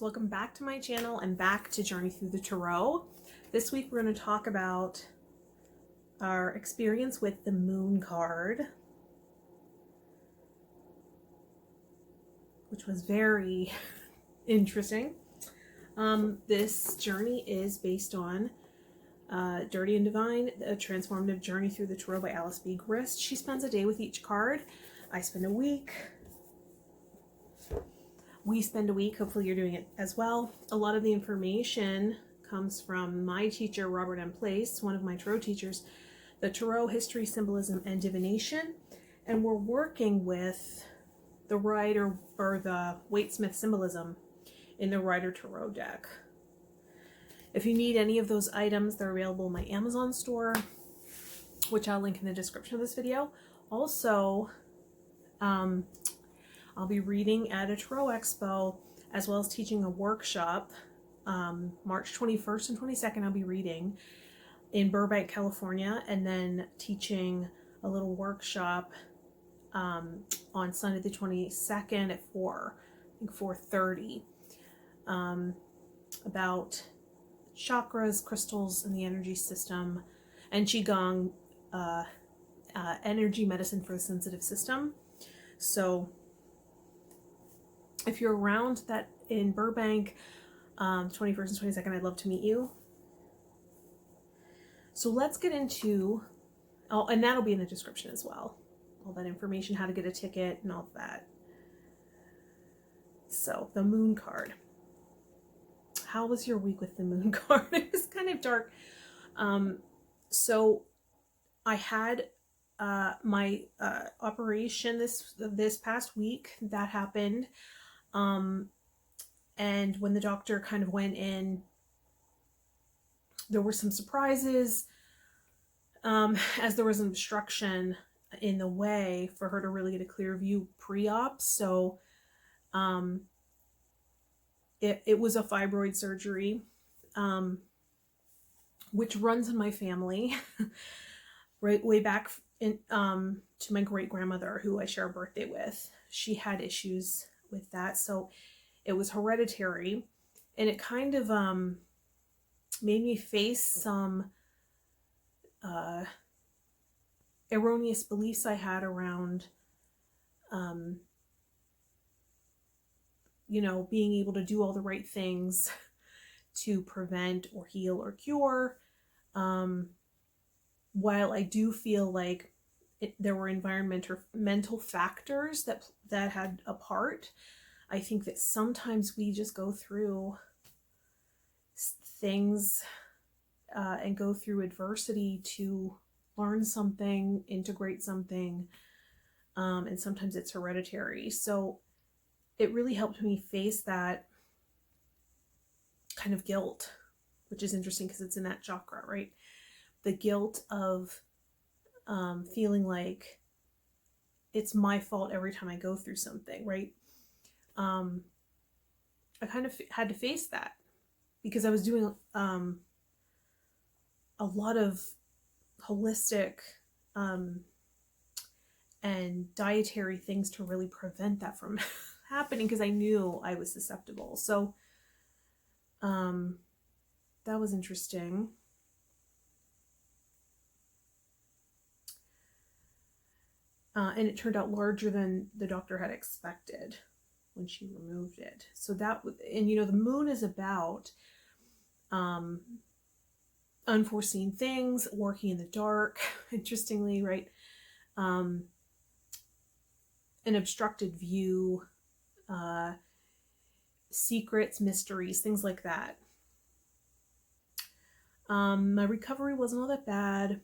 folks, welcome back to my channel and back to Journey Through the Tarot. This week we're going to talk about our experience with the Moon card, which was very interesting. This journey is based on Dirty and Divine, A Transformative Journey Through the Tarot by Alice B. Grist. She spends a day with each card. I spend a week. We spend a week. Hopefully you're doing it as well. A lot of the information comes from my teacher, Robert M. Place, one of my tarot teachers, the Tarot History, Symbolism, and Divination. And we're working with the Rider or the Waite-Smith Symbolism in the Rider Tarot deck. If you need any of those items, they're available in my Amazon store, which I'll link in the description of this video. Also, I'll be reading at a Tarot Expo, as well as teaching a workshop. March 21st and 22nd, I'll be reading in Burbank, California, and then teaching a little workshop on Sunday the 22nd at 4:30, about chakras, crystals, and the energy system, and Qigong, energy medicine for the sensitive system. So if you're around that in Burbank, 21st and 22nd, I'd love to meet you. So let's get into, oh, and that'll be in the description as well. All that information, how to get a ticket and all of that. So the Moon card. How was your week with the Moon card? It was kind of dark. So I had my operation this past week. That happened. And when the doctor kind of went in, there were some surprises, as there was an obstruction in the way for her to really get a clear view pre-op. So it was a fibroid surgery, which runs in my family right way back in, to my great-grandmother, who I share a birthday with. She had issues with that, so it was hereditary, and it kind of made me face some erroneous beliefs I had around you know, being able to do all the right things to prevent or heal or cure. While I do feel like there were environmental factors that had a part, I think that sometimes we just go through things and go through adversity to learn something, integrate something, and sometimes it's hereditary. So it really helped me face that kind of guilt, which is interesting because it's in that chakra, right? The guilt of feeling like it's my fault every time I go through something, right? I kind of had to face that because I was doing a lot of holistic and dietary things to really prevent that from happening, because I knew I was susceptible. So that was interesting. And it turned out larger than the doctor had expected when she removed it. So that, and you know, the Moon is about unforeseen things, working in the dark, interestingly, right? An obstructed view, secrets, mysteries, things like that. My recovery wasn't all that bad.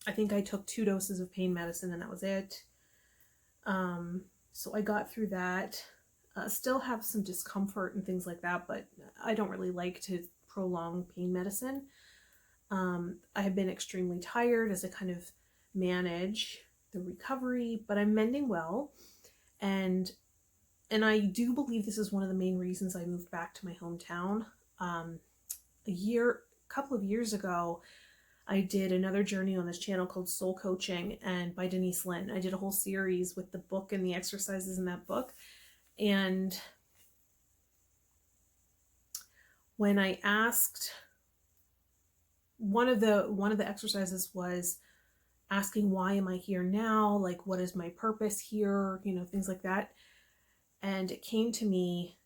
I think I took 2 doses of pain medicine and that was it. So I got through that. Still have some discomfort and things like that, but I don't really like to prolong pain medicine. I have been extremely tired as I kind of manage the recovery, but I'm mending well. And I do believe this is one of the main reasons I moved back to my hometown. A couple of years ago, I did another journey on this channel called Soul Coaching, and by Denise Lynn. I did a whole series with the book and the exercises in that book. And when I asked, one of the exercises was asking, why am I here now? Like, what is my purpose here? You know, things like that. And it came to me,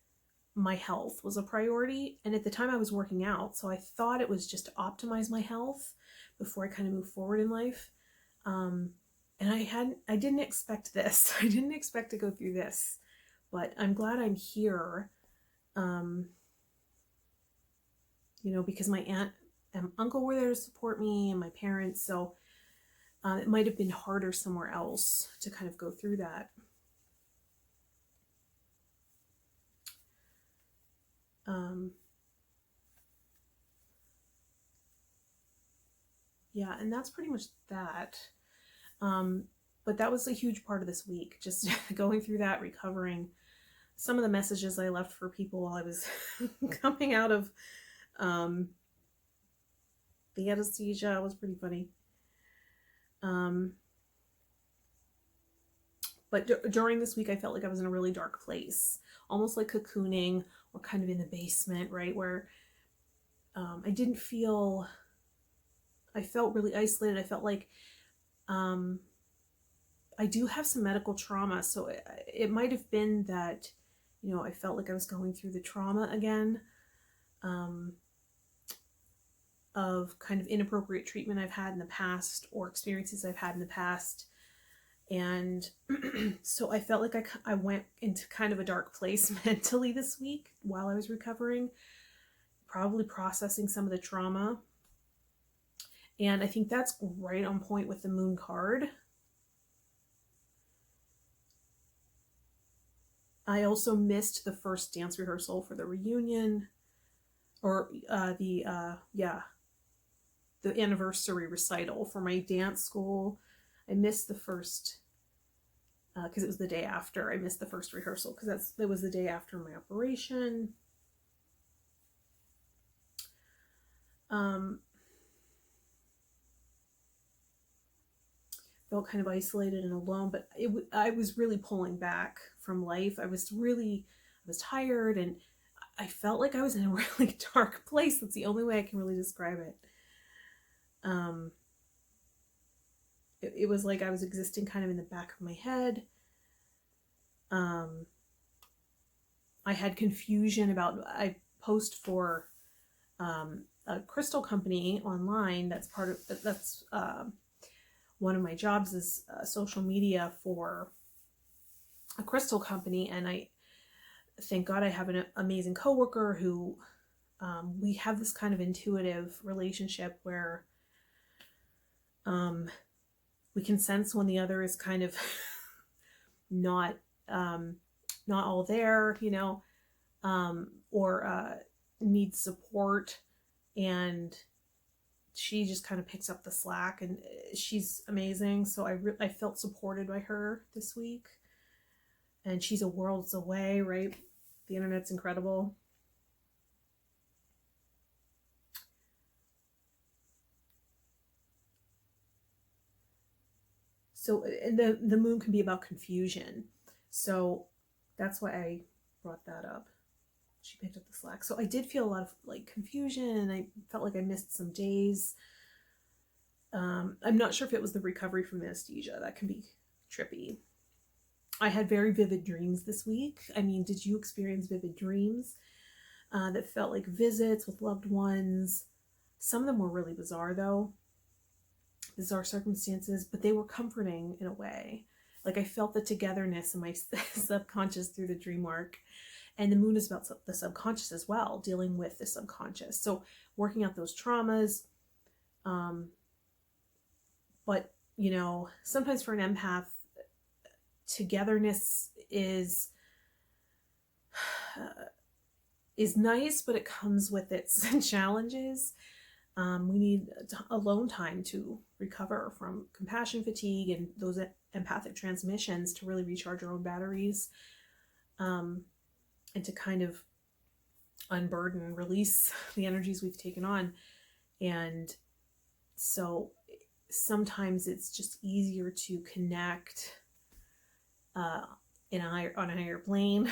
my health was a priority. And at the time I was working out, so I thought it was just to optimize my health before I kind of move forward in life. And I didn't expect this. I didn't expect to go through this, but I'm glad I'm here. You know, because my aunt and uncle were there to support me, and my parents. So it might have been harder somewhere else to kind of go through that. Yeah, and that's pretty much that. But that was a huge part of this week, just going through that, recovering. Some of the messages I left for people while I was coming out of the anesthesia was pretty funny. But during this week, I felt like I was in a really dark place, almost like cocooning, or kind of in the basement, right? Where I didn't feel, I felt really isolated. I felt like I do have some medical trauma. So it might have been that, you know, I felt like I was going through the trauma again of kind of inappropriate treatment I've had in the past, or experiences I've had in the past. And so I felt like I went into kind of a dark place mentally this week while I was recovering, probably processing some of the trauma. And I think that's right on point with the moon card. I also missed the first dance rehearsal for the reunion, or the anniversary recital for my dance school. I missed the first, because it was the day after. I missed the first rehearsal because it was the day after my operation. Felt kind of isolated and alone, but I was really pulling back from life. I was tired, and I felt like I was in a really dark place. That's the only way I can really describe it. It was like I was existing kind of in the back of my head. I had confusion about, I post for a crystal company online. That's one of my jobs is social media for a crystal company. And I thank God I have an amazing coworker who we have this kind of intuitive relationship where we can sense when the other is kind of not all there, you know, or needs support, and she just kind of picks up the slack, and she's amazing. So I felt supported by her this week, and she's a worlds away, right? The internet's incredible. So, and the moon can be about confusion. So that's why I brought that up. She picked up the slack. So I did feel a lot of like confusion, and I felt like I missed some days. I'm not sure if it was the recovery from anesthesia. That can be trippy. I had very vivid dreams this week. I mean, did you experience vivid dreams that felt like visits with loved ones? Some of them were really bizarre, though. Bizarre circumstances, but they were comforting in a way. Like I felt the togetherness in my subconscious through the dream arc. And the moon is about the subconscious as well, dealing with the subconscious. So working out those traumas. But, you know, sometimes for an empath, togetherness is nice, but it comes with its challenges. We need alone time to recover from compassion fatigue and those empathic transmissions to really recharge our own batteries, and to kind of unburden, release the energies we've taken on. And so sometimes it's just easier to connect on a higher plane.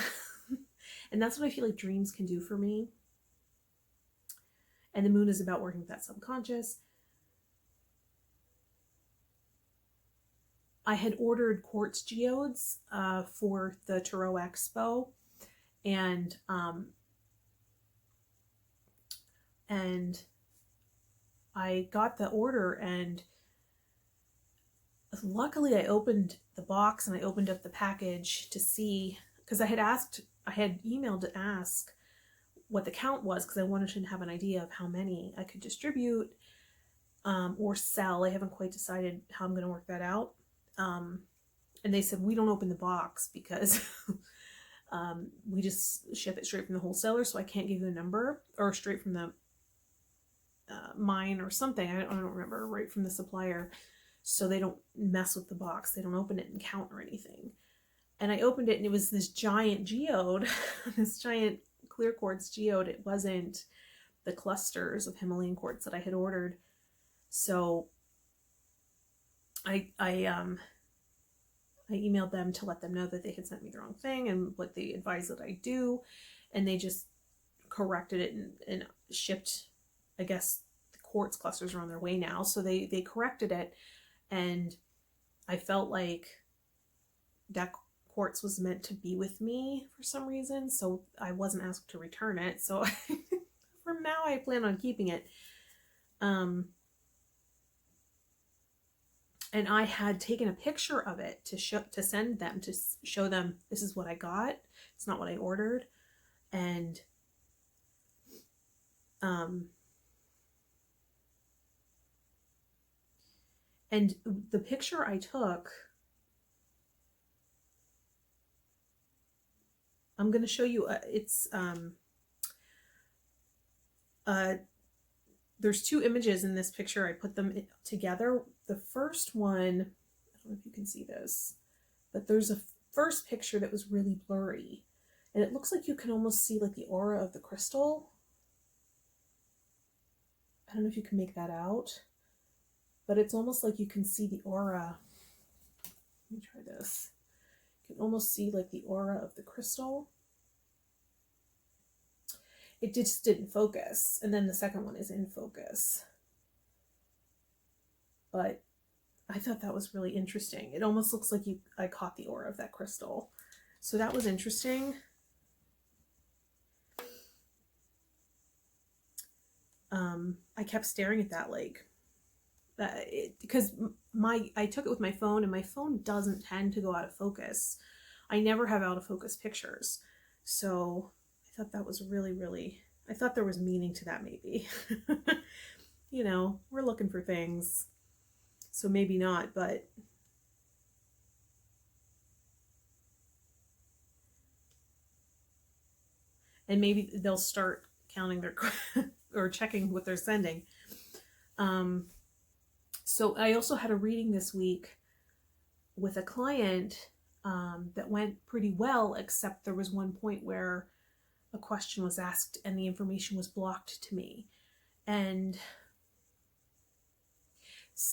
And that's what I feel like dreams can do for me. and the moon is about working with that subconscious. I had ordered quartz geodes for the Tarot Expo, and I got the order, and luckily I opened the box and I opened up the package to see, because I had emailed to ask what the count was, because I wanted to have an idea of how many I could distribute or sell. I haven't quite decided how I'm going to work that out. And they said, we don't open the box because we just ship it straight from the wholesaler, so I can't give you a number, or straight from the mine or something. I don't remember, right from the supplier. So they don't mess with the box. They don't open it and count or anything. And I opened it, and it was this giant geode, this giant clear quartz geode. It wasn't the clusters of Himalayan quartz that I had ordered. So I emailed them to let them know that they had sent me the wrong thing and what they advised that I do. And they just corrected it and shipped, I guess the quartz clusters are on their way now. So they corrected it. And I felt like that quartz was meant to be with me for some reason. So I wasn't asked to return it. So from now I plan on keeping it. And I had taken a picture of it to send them, to show them this is what I got. It's not what I ordered. And the picture I took, I'm going to show you, there's two images in this picture. I put them together. The first one, I don't know if you can see this, but there's a first picture that was really blurry. And it looks like you can almost see like the aura of the crystal. I don't know if you can make that out, but it's almost like you can see the aura. Let me try this. You can almost see like the aura of the crystal. It just didn't focus. And then the second one is in focus. But I thought that was really interesting. It almost looks like I caught the aura of that crystal. So that was interesting. I kept staring at that because I took it with my phone, and my phone doesn't tend to go out of focus. I never have out of focus pictures. So I thought that was really, really, I thought there was meaning to that maybe. You know, we're looking for things. So maybe not, but and maybe they'll start counting their or checking what they're sending. So I also had a reading this week with a client that went pretty well, except there was one point where a question was asked and the information was blocked to me. And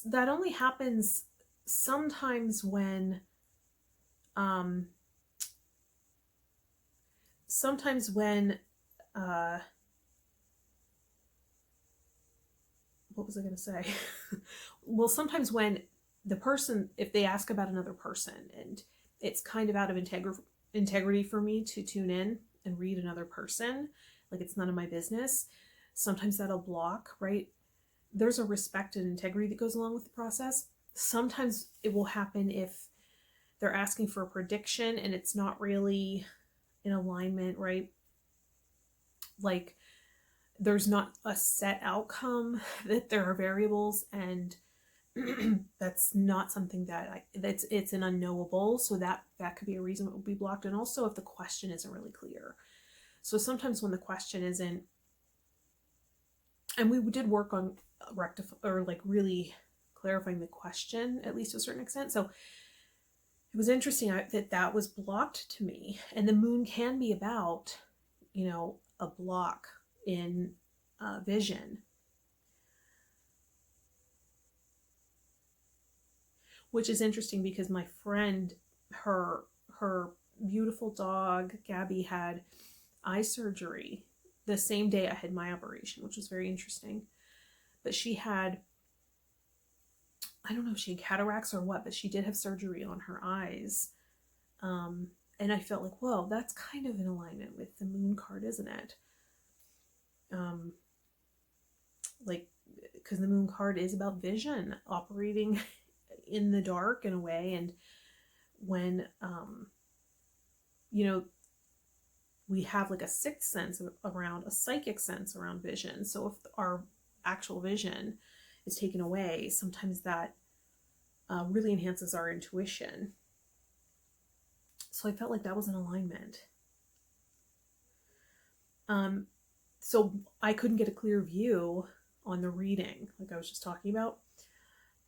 that only happens sometimes when what was I going to say? Well, sometimes when the person, if they ask about another person, and it's kind of out of integrity for me to tune in and read another person, like it's none of my business, sometimes that'll block, right? There's a respect and integrity that goes along with the process. Sometimes it will happen if they're asking for a prediction and it's not really in alignment, right? Like there's not a set outcome, that there are variables, and that's not something that it's an unknowable. So that could be a reason it will be blocked. And also if the question isn't really clear. So sometimes when the question isn't, and we did work on really clarifying the question, at least to a certain extent. So it was interesting that was blocked to me. And the moon can be about, you know, a block in vision. Which is interesting because my friend, her beautiful dog, Gabby, had eye surgery the same day I had my operation, which was very interesting. But she had, I don't know if she had cataracts or what, but she did have surgery on her eyes. And I felt like, whoa, that's kind of in alignment with the moon card, isn't it? Like, because the moon card is about vision, operating in the dark in a way. And when, you know, we have like a sixth sense around, a psychic sense around vision. So if our actual vision is taken away, sometimes that really enhances our intuition. So I felt like that was an alignment. So I couldn't get a clear view on the reading, like I was just talking about.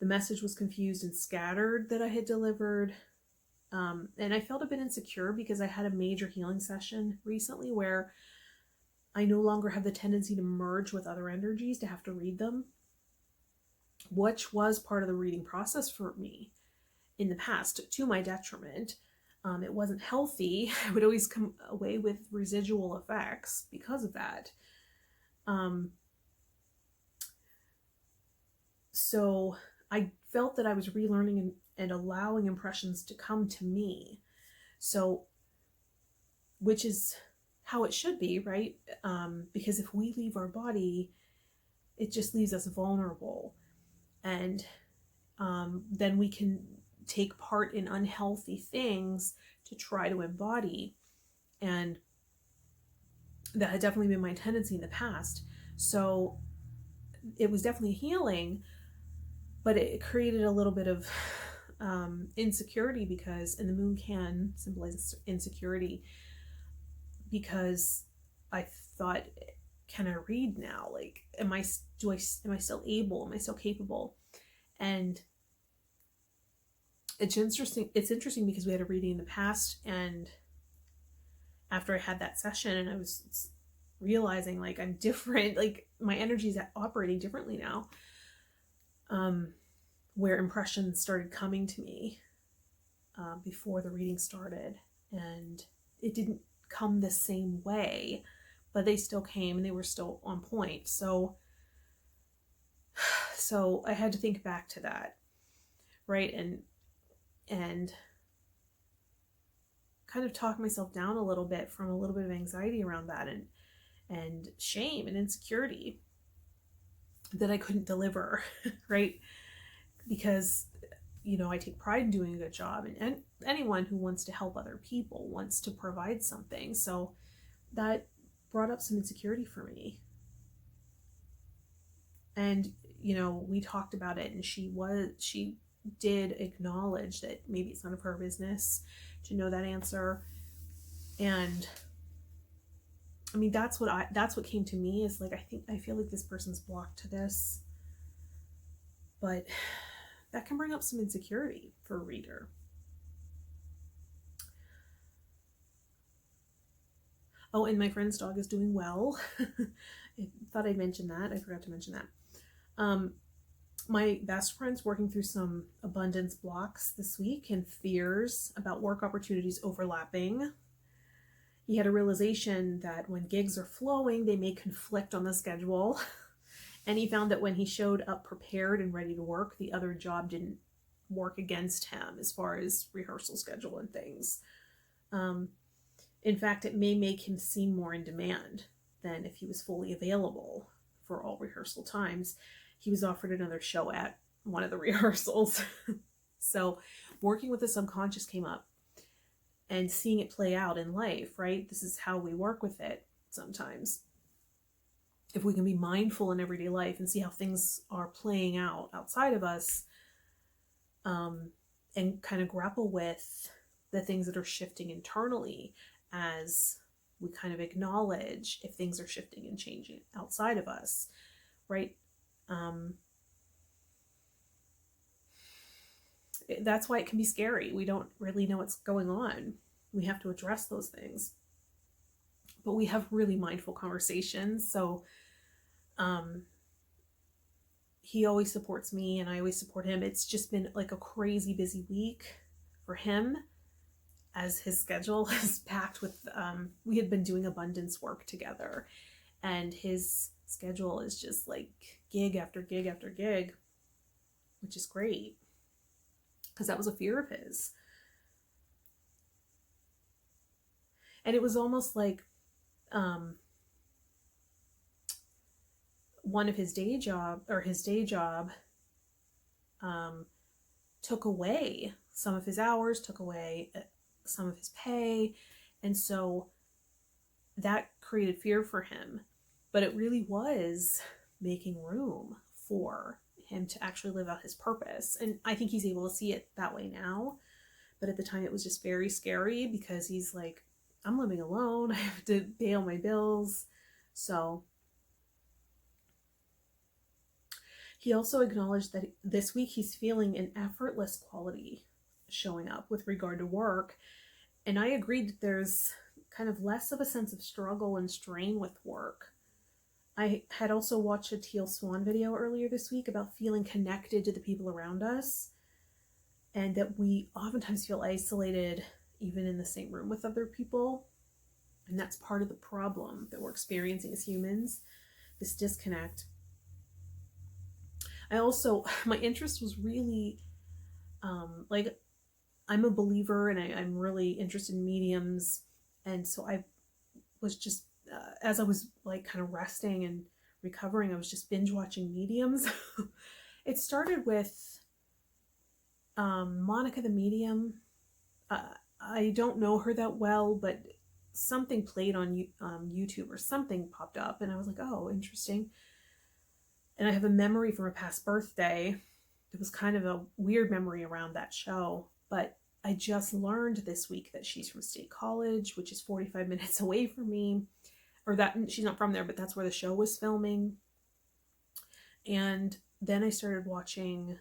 The message was confused and scattered that I had delivered. And I felt a bit insecure because I had a major healing session recently where I no longer have the tendency to merge with other energies, to have to read them, which was part of the reading process for me in the past, to my detriment. It wasn't healthy. I would always come away with residual effects because of that. So I felt that I was relearning and allowing impressions to come to me. So, which is how it should be, right? Because if we leave our body, it just leaves us vulnerable. And then we can take part in unhealthy things to try to embody. And that had definitely been my tendency in the past. So it was definitely healing, but it created a little bit of insecurity, because, and the moon can symbolize insecurity, because I thought, can I read now? Like, am I still able? Am I still capable? And it's interesting because we had a reading in the past, and after I had that session and I was realizing like I'm different, like my energy is operating differently now, where impressions started coming to me before the reading started, and it didn't come the same way, but they still came and they were still on point. So I had to think back to that, right? And kind of talk myself down a little bit from a little bit of anxiety around that, and shame and insecurity that I couldn't deliver, right? Because, you know, I take pride in doing a good job, and anyone who wants to help other people wants to provide something. So that brought up some insecurity for me. And, you know, we talked about it, and she did acknowledge that maybe it's none of her business to know that answer. And I mean, that's what came to me, is like, I feel like this person's blocked to this, but that can bring up some insecurity for a reader. Oh, and my friend's dog is doing well. I thought I'd mention that. I forgot to mention that. My best friend's working through some abundance blocks this week and fears about work opportunities overlapping. He had a realization that when gigs are flowing, they may conflict on the schedule. And he found that when he showed up prepared and ready to work, the other job didn't work against him as far as rehearsal schedule and things. In fact, it may make him seem more in demand than if he was fully available for all rehearsal times. He was offered another show at one of the rehearsals. So working with the subconscious came up, and seeing it play out in life, right? This is how we work with it sometimes. If we can be mindful in everyday life and see how things are playing out outside of us, and kind of grapple with the things that are shifting internally as we kind of acknowledge if things are shifting and changing outside of us, right? That's why it can be scary. We don't really know what's going on. We have to address those things. But we have really mindful conversations. So he always supports me and I always support him. It's just been like a crazy busy week for him, as his schedule is packed with, we had been doing abundance work together. And his schedule is just like gig after gig after gig, which is great because that was a fear of his. And it was almost like one of his day job took away some of his hours, took away some of his pay. And so that created fear for him. But it really was making room for him to actually live out his purpose. And I think he's able to see it that way now. But at the time it was just very scary because he's like, I'm living alone. I have to pay all my bills. So he also acknowledged that this week he's feeling an effortless quality showing up with regard to work. And I agreed that there's kind of less of a sense of struggle and strain with work. I had also watched a Teal Swan video earlier this week about feeling connected to the people around us, and that we oftentimes feel isolated even in the same room with other people. And that's part of the problem that we're experiencing as humans, this disconnect. My interest was really, like, I'm a believer and I'm really interested in mediums. And so I was just, as I was like kind of resting and recovering, I was just binge watching mediums. It started with Monica the Medium. I don't know her that well, but something played on YouTube or something popped up and I was like, oh, interesting. And I have a memory from a past birthday. It was kind of a weird memory around that show, but I just learned this week that she's from State College, which is 45 minutes away from me. Or that she's not from there, but that's where the show was filming. And then I started watching,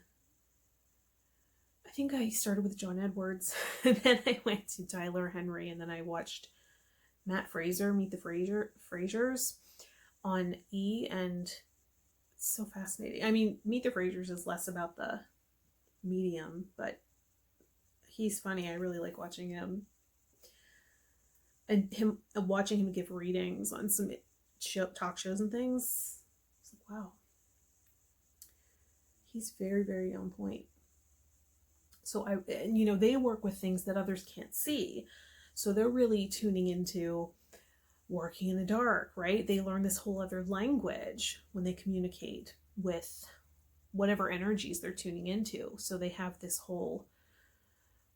I think I started with John Edwards, and then I went to Tyler Henry, and then I watched Matt Fraser, Meet the Frasers on E, and it's so fascinating. I mean, Meet the Frasers is less about the medium, but he's funny. I really like watching him. And watching him give readings on some talk shows and things. It's like, wow. He's very, very on point. So they work with things that others can't see. So they're really tuning into working in the dark, right? They learn this whole other language when they communicate with whatever energies they're tuning into. So they have this whole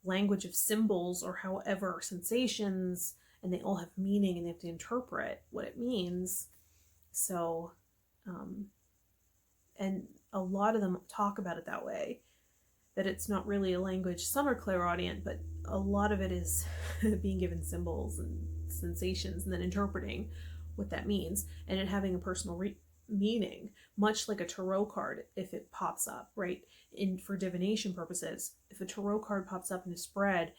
language of symbols or however sensations, and they all have meaning and they have to interpret what it means. So, and a lot of them talk about it that way, that it's not really a language. Some are clairaudient, but a lot of it is being given symbols and sensations and then interpreting what that means and it having a personal meaning, much like a tarot card if it pops up, right? For divination purposes, if a tarot card pops up in a spread,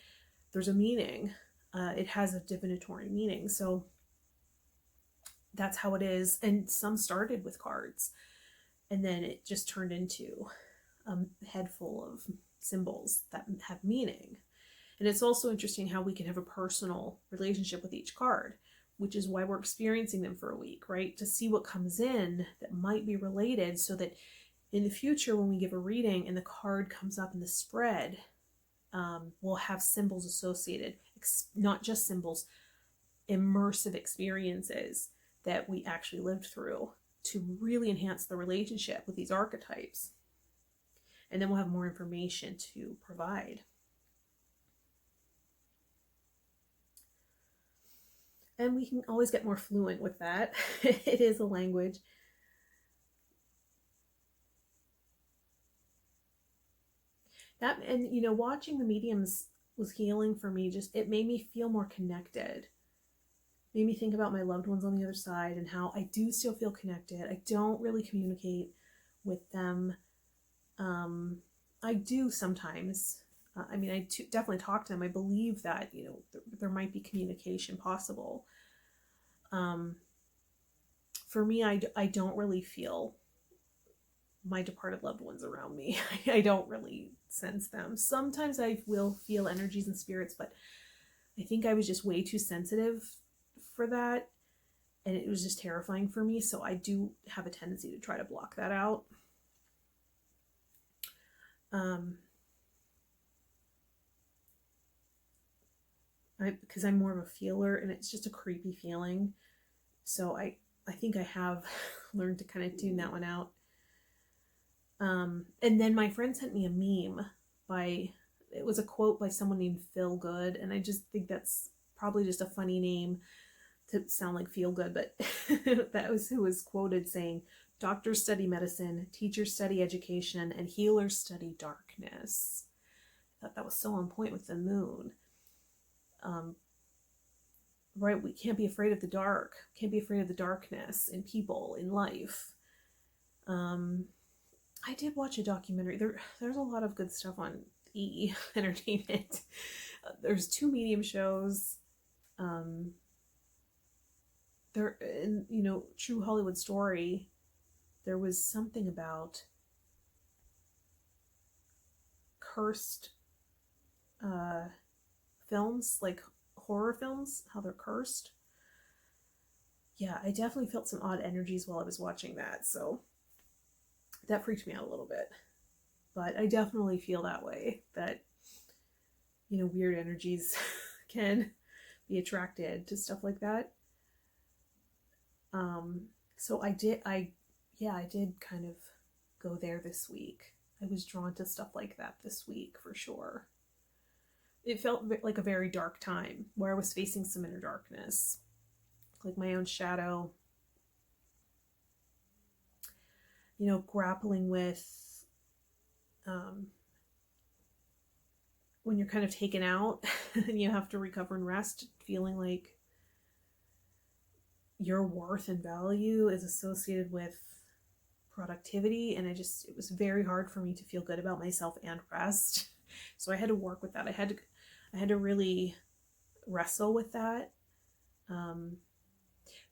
there's a meaning. It has a divinatory meaning. So that's how it is. And some started with cards and then it just turned into a head full of symbols that have meaning. And it's also interesting how we can have a personal relationship with each card, which is why we're experiencing them for a week, right? To see what comes in that might be related, so that in the future, when we give a reading and the card comes up in the spread, we'll have symbols associated, not just symbols, immersive experiences that we actually lived through to really enhance the relationship with these archetypes. And then we'll have more information to provide. And we can always get more fluent with that. It is a language. Watching the mediums was healing for me. Just, it made me feel more connected. Made me think about my loved ones on the other side and how I do still feel connected. I don't really communicate with them. I do sometimes. I definitely talk to them. I believe that, there might be communication possible. For me, I don't really feel my departed loved ones around me. I don't really sense them. Sometimes I will feel energies and spirits, but I think I was just way too sensitive for that. and it was just terrifying for me. So I do have a tendency to try to block that out. Because I'm more of a feeler, and it's just a creepy feeling. So I think I have learned to kind of tune that one out. And then my friend sent me a meme it was a quote by someone named Phil Good, and I just think that's probably just a funny name to sound like feel good, but that was who was quoted saying, "Doctors study medicine, teachers study education, and healers study darkness." I thought that was so on point with the moon. Right, we can't be afraid of the dark, can't be afraid of the darkness in people, in life. I did watch a documentary. There's a lot of good stuff on Entertainment. There's 2 medium shows. There, in True Hollywood Story, there was something about cursed films, like horror films, how they're cursed. Yeah, I definitely felt some odd energies while I was watching that, so that freaked me out a little bit. But I definitely feel that way, that weird energies can be attracted to stuff like that. So I did kind of go there this week. I was drawn to stuff like that this week for sure. It felt like a very dark time where I was facing some inner darkness, like my own shadow, grappling with when you're kind of taken out and you have to recover and rest, feeling like your worth and value is associated with productivity. And it was very hard for me to feel good about myself and rest. So I had to work with that. I had to really wrestle with that.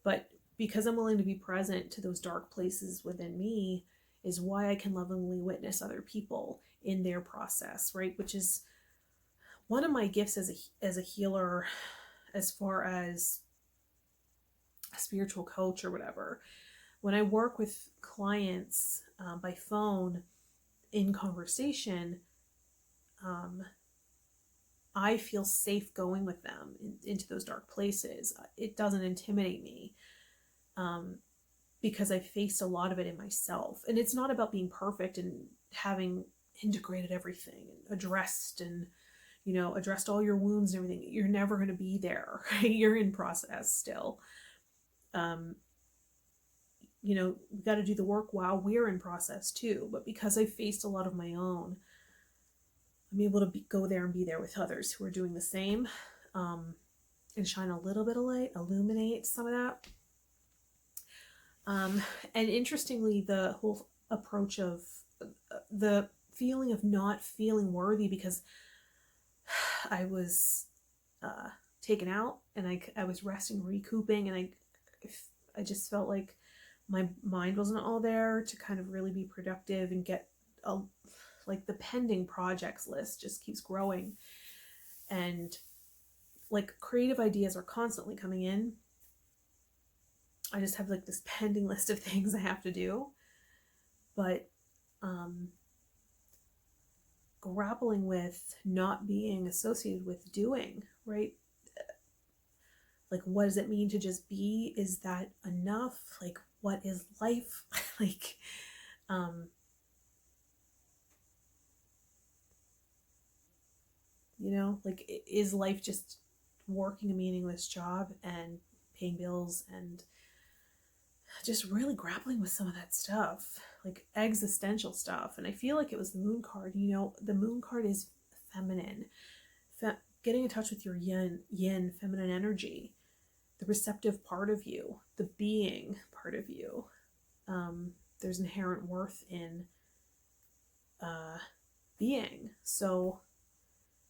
But because I'm willing to be present to those dark places within me is why I can lovingly witness other people in their process, right? Which is one of my gifts as a healer, as far as a spiritual coach or whatever. When I work with clients by phone in conversation, I feel safe going with them into those dark places. It doesn't intimidate me because I faced a lot of it in myself. And it's not about being perfect and having integrated everything and addressed all your wounds and everything. You're never going to be there, right? You're in process still. We got to do the work while we're in process too. But because I faced a lot of my own, I'm able to go there and be there with others who are doing the same, and shine a little bit of light, illuminate some of that. And interestingly, the whole approach of the feeling of not feeling worthy because I was taken out and I was resting, recouping, and I just felt like my mind wasn't all there to kind of really be productive and get like the pending projects list just keeps growing, and like creative ideas are constantly coming in. I just have like this pending list of things I have to do, but grappling with not being associated with doing, right? Like, what does it mean to just be? Is that enough? Like, what is life? Like, like, is life just working a meaningless job and paying bills and just really grappling with some of that stuff, like existential stuff. And I feel like it was the moon card. The moon card is feminine, getting in touch with your yin feminine energy, the receptive part of you, the being part of you. There's inherent worth in being. So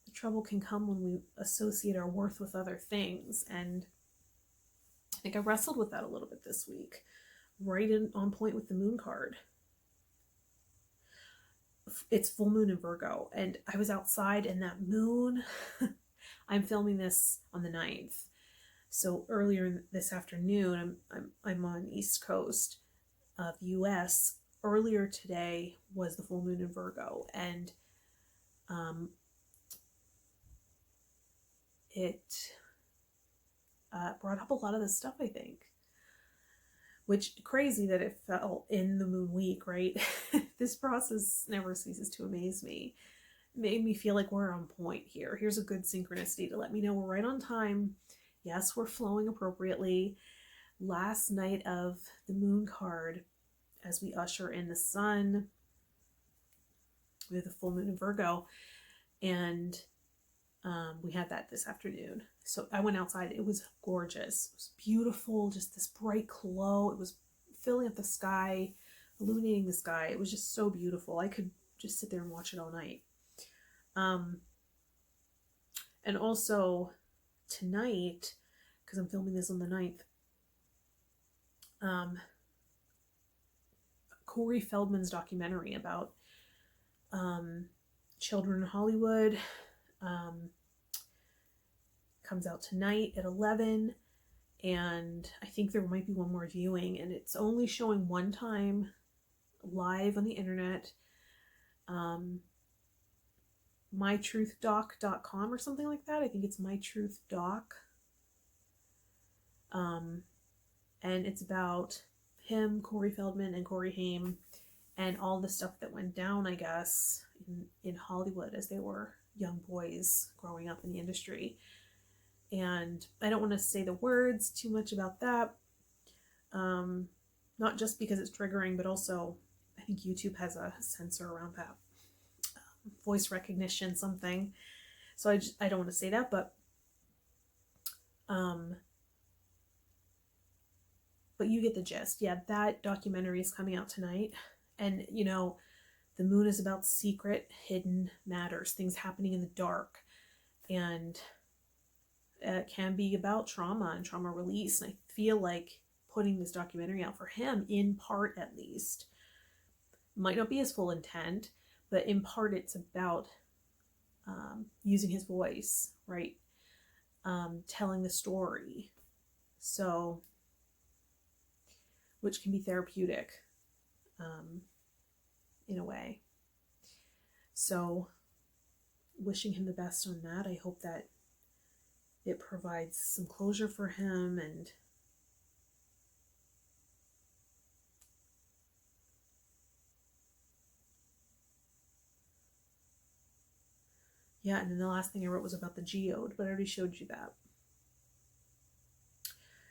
the trouble can come when we associate our worth with other things. And I think I wrestled with that a little bit this week, right on point with the moon card. It's full moon in Virgo, and I was outside, and that moon, I'm filming this on the 9th. So earlier this afternoon, I'm on East Coast of US. Earlier today was the full moon in Virgo, and it brought up a lot of this stuff, I think. Which, crazy that it fell in the moon week, right? This process never ceases to amaze me. It made me feel like we're on point here. Here's a good synchronicity to let me know we're right on time. Yes, we're flowing appropriately. Last night of the moon card, as we usher in the sun with the full moon in Virgo, and we had that this afternoon. So I went outside. It was gorgeous. It was beautiful. Just this bright glow. It was filling up the sky, illuminating the sky. It was just so beautiful. I could just sit there and watch it all night. And also tonight, because I'm filming this on the 9th, Corey Feldman's documentary about children in Hollywood comes out tonight at 11, and I think there might be one more viewing, and it's only showing one time live on the internet. mytruthdoc.com or something like that. I think it's mytruthdoc. And it's about him, Corey Feldman, and Corey Haim, and all the stuff that went down, I guess, in Hollywood as they were young boys growing up in the industry. And I don't want to say the words too much about that, not just because it's triggering, but also I think YouTube has a censor around that, voice recognition something. So I don't want to say that, but you get the gist. Yeah, that documentary is coming out tonight, and you know, the moon is about secret, hidden matters, things happening in the dark, and it can be about trauma and trauma release. And I feel like putting this documentary out for him, in part at least, might not be his full intent, but in part it's about using his voice, right? Telling the story. So, which can be therapeutic in a way. So, wishing him the best on that. I hope that it provides some closure for him, and yeah, and then the last thing I wrote was about the geode, but I already showed you that.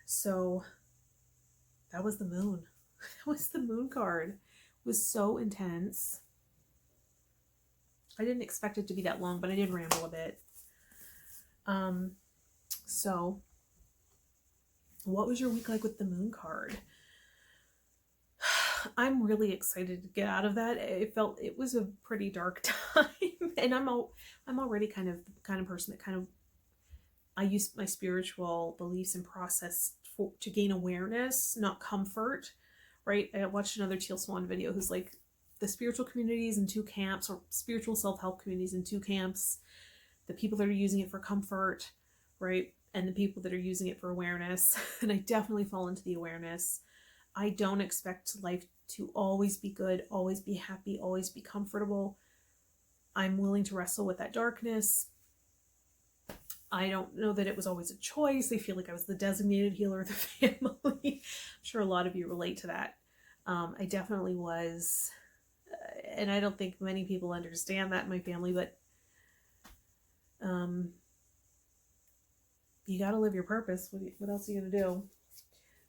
So that was the moon. That was the moon card. It was so intense. I didn't expect it to be that long, but I did ramble a bit. So what was your week like with the moon card? I'm really excited to get out of that. It was a pretty dark time, and I'm already kind of the kind of person that I use my spiritual beliefs and process to gain awareness, not comfort, right? I watched another Teal Swan video who's like, the spiritual communities in two camps, or spiritual self-help communities in two camps, the people that are using it for comfort, right? And the people that are using it for awareness. And I definitely fall into the awareness. I don't expect life to always be good, always be happy, always be comfortable. I'm willing to wrestle with that darkness. I don't know that it was always a choice. I feel like I was the designated healer of the family. I'm sure a lot of you relate to that. I definitely was. And I don't think many people understand that in my family, but you got to live your purpose. What else are you going to do?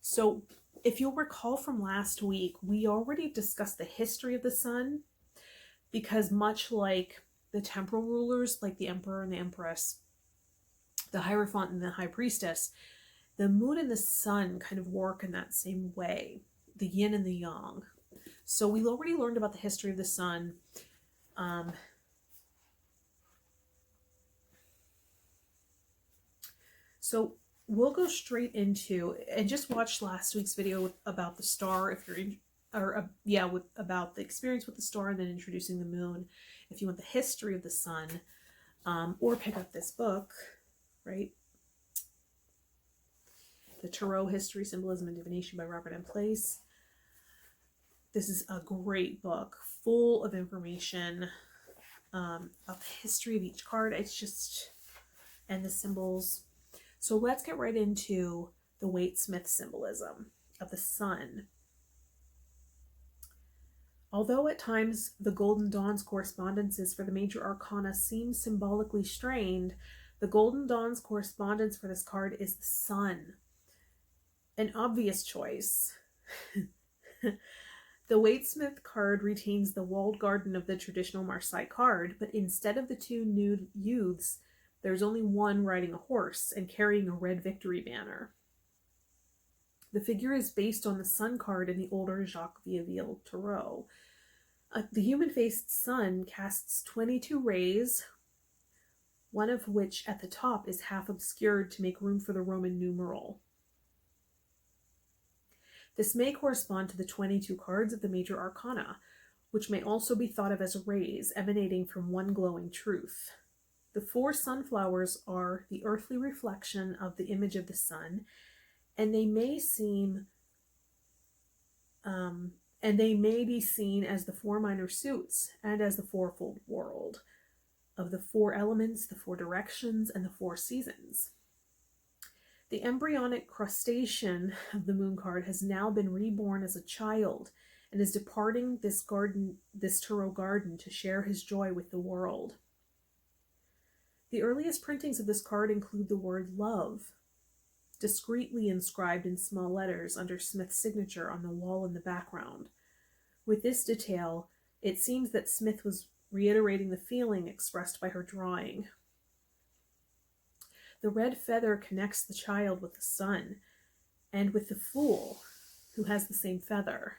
So if you'll recall from last week, we already discussed the history of the sun, because much like the temporal rulers, like the emperor and the empress, the Hierophant and the high priestess, the moon and the sun kind of work in that same way, the yin and the yang. So we already learned about the history of the sun. So we'll go straight into, and just watch last week's video about the star if you're in, about the experience with the star, and then introducing the moon if you want the history of the sun, or pick up this book, right? The Tarot History, Symbolism, and Divination by Robert M. Place. This is a great book, full of information about the history of each card. It's just, and the symbols. So let's get right into the Waite-Smith symbolism of the sun. Although at times the Golden Dawn's correspondences for the major arcana seem symbolically strained, the Golden Dawn's correspondence for this card is the sun. An obvious choice. The Waite-Smith card retains the walled garden of the traditional Marseille card, but instead of the two nude youths, there's only one riding a horse and carrying a red victory banner. The figure is based on the sun card in the older Jacques Vieilleville Tarot. The human-faced sun casts 22 rays, one of which at the top is half obscured to make room for the Roman numeral. This may correspond to the 22 cards of the major arcana, which may also be thought of as rays emanating from one glowing truth. The 4 sunflowers are the earthly reflection of the image of the sun, and they may be seen as the 4 minor suits and as the fourfold world of the 4 elements, the 4 directions, and the 4 seasons. The embryonic crustacean of the moon card has now been reborn as a child and is departing this tarot garden to share his joy with the world. The earliest printings of this card include the word love, discreetly inscribed in small letters under Smith's signature on the wall in the background. With this detail, it seems that Smith was reiterating the feeling expressed by her drawing. The red feather connects the child with the sun and with the fool, who has the same feather.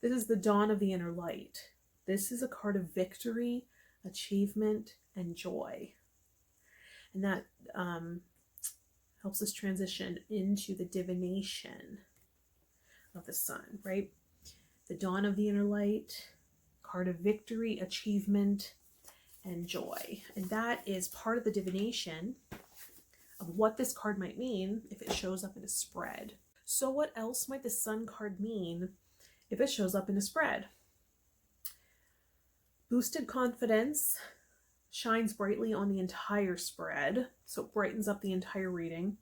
This is the dawn of the inner light. This is a card of victory, achievement, and joy. And that helps us transition into the divination of the sun, right? The dawn of the inner light, card of victory, achievement, and joy. And that is part of the divination of what this card might mean if it shows up in a spread. So what else might the sun card mean if it shows up in a spread? Boosted confidence shines brightly on the entire spread, so it brightens up the entire reading.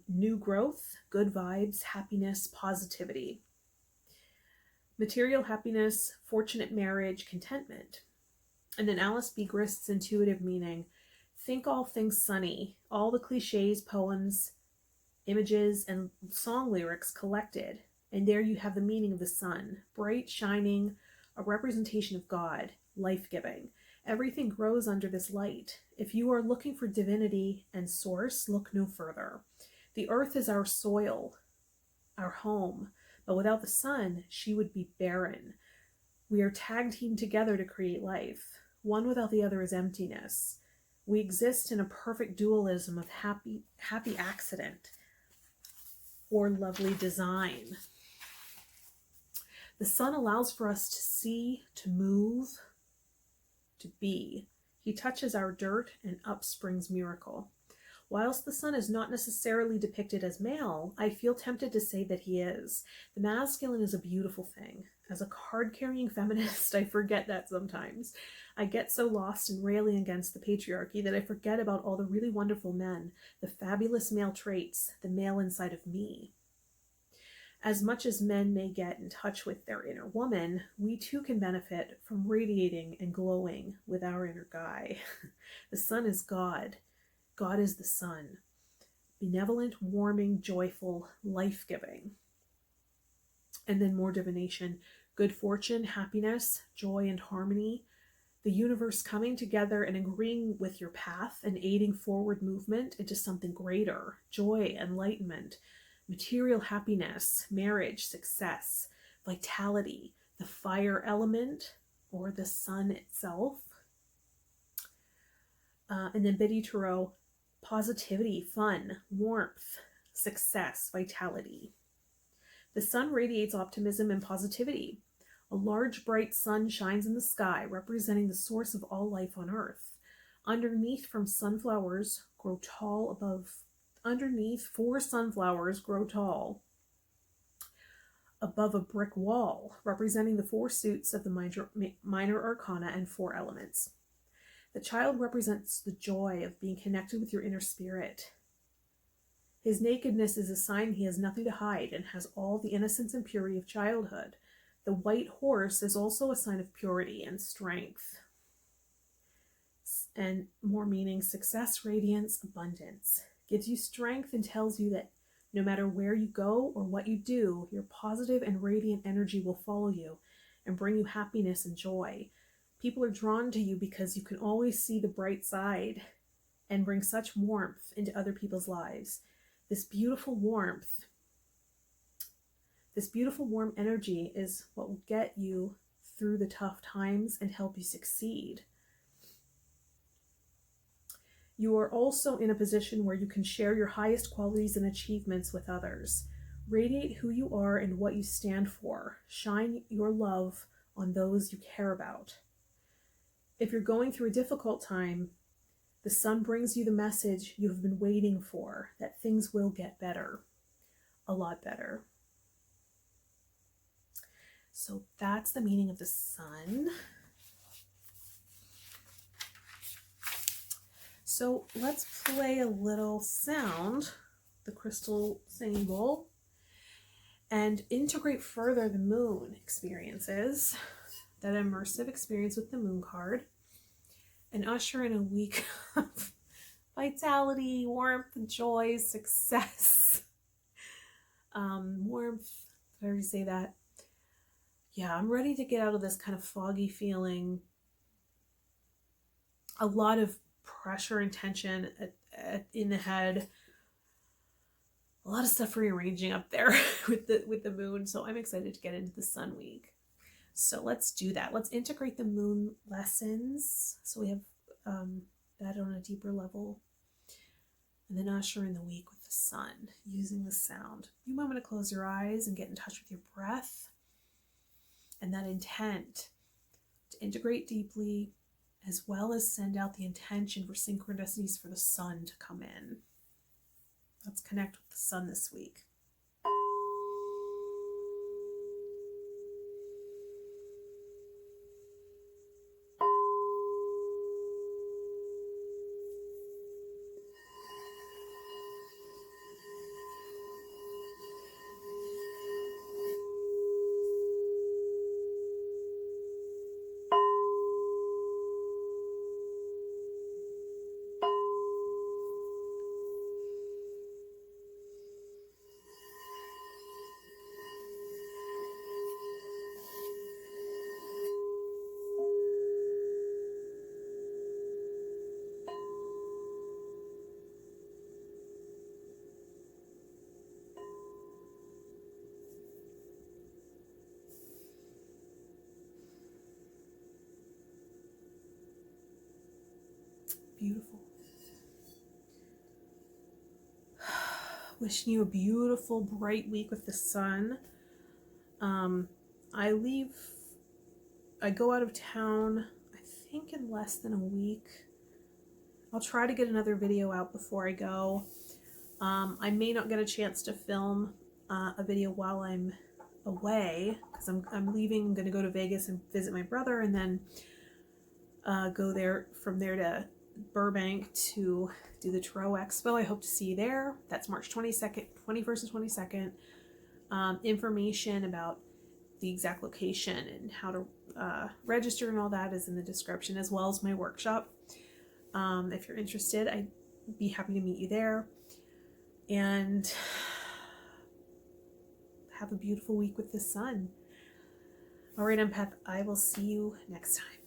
New growth, good vibes, happiness, positivity. Material happiness, fortunate marriage, contentment. And then Alice B. Grist's intuitive meaning: think all things sunny, all the cliches, poems, images, and song lyrics collected. And there you have the meaning of the sun, bright, shining, a representation of God, life-giving. Everything grows under this light. If you are looking for divinity and source, look no further. The earth is our soil, our home, but without the sun, she would be barren. We are tag teamed together to create life. One without the other is emptiness. We exist in a perfect dualism of happy accident or lovely design. The sun allows for us to see, to move, to be. He touches our dirt and up springs miracle. Whilst the sun is not necessarily depicted as male, I feel tempted to say that he is. The masculine is a beautiful thing. As a card-carrying feminist, I forget that sometimes. I get so lost in railing against the patriarchy that I forget about all the really wonderful men, the fabulous male traits, the male inside of me. As much as men may get in touch with their inner woman, we too can benefit from radiating and glowing with our inner guy. The sun is God. God is the sun. Benevolent, warming, joyful, life-giving. And then more divination. Good fortune, happiness, joy, and harmony. The universe coming together and agreeing with your path and aiding forward movement into something greater. Joy, enlightenment. Material happiness, marriage, success, vitality, the fire element, or the sun itself. And then Biddy Tarot, positivity, fun, warmth, success, vitality. The sun radiates optimism and positivity. A large bright sun shines in the sky, representing the source of all life on earth. Underneath, 4 sunflowers grow tall above a brick wall, representing the 4 suits of the minor arcana and 4 elements. The child represents the joy of being connected with your inner spirit. His nakedness is a sign he has nothing to hide and has all the innocence and purity of childhood. The white horse is also a sign of purity and strength. And more meaning, success, radiance, abundance. Gives you strength and tells you that no matter where you go or what you do, your positive and radiant energy will follow you and bring you happiness and joy. People are drawn to you because you can always see the bright side and bring such warmth into other people's lives. This beautiful warm energy is what will get you through the tough times and help you succeed. You are also in a position where you can share your highest qualities and achievements with others. Radiate who you are and what you stand for. Shine your love on those you care about. If you're going through a difficult time, the sun brings you the message you have been waiting for, that things will get better, a lot better. So that's the meaning of the sun. So let's play a little sound, the crystal singing bowl, and integrate further the moon experiences, that immersive experience with the moon card, and usher in a week of vitality, warmth, joy, success. Warmth, did I already say that? Yeah, I'm ready to get out of this kind of foggy feeling. A lot of pressure and tension in the head. A lot of stuff rearranging up there with the moon. So I'm excited to get into the sun week. So let's do that. Let's integrate the moon lessons. So we have that on a deeper level. And then usher in the week with the sun using the sound. You might want to close your eyes and get in touch with your breath and that intent to integrate deeply, as well as send out the intention for synchronicities for the sun to come in. Let's connect with the sun this week. Beautiful. Wishing you a beautiful, bright week with the sun. I go out of town, I think in less than a week. I'll try to get another video out before I go. I may not get a chance to film a video while I'm away, because I'm leaving. I'm going to go to Vegas and visit my brother, and then go there from there to Burbank to do the Tarot Expo. I hope to see you there. That's March 22nd, 21st and 22nd. Information about the exact location and how to register and all that is in the description, as well as my workshop. If you're interested, I'd be happy to meet you there. And have a beautiful week with the sun. All right, Empath, I will see you next time.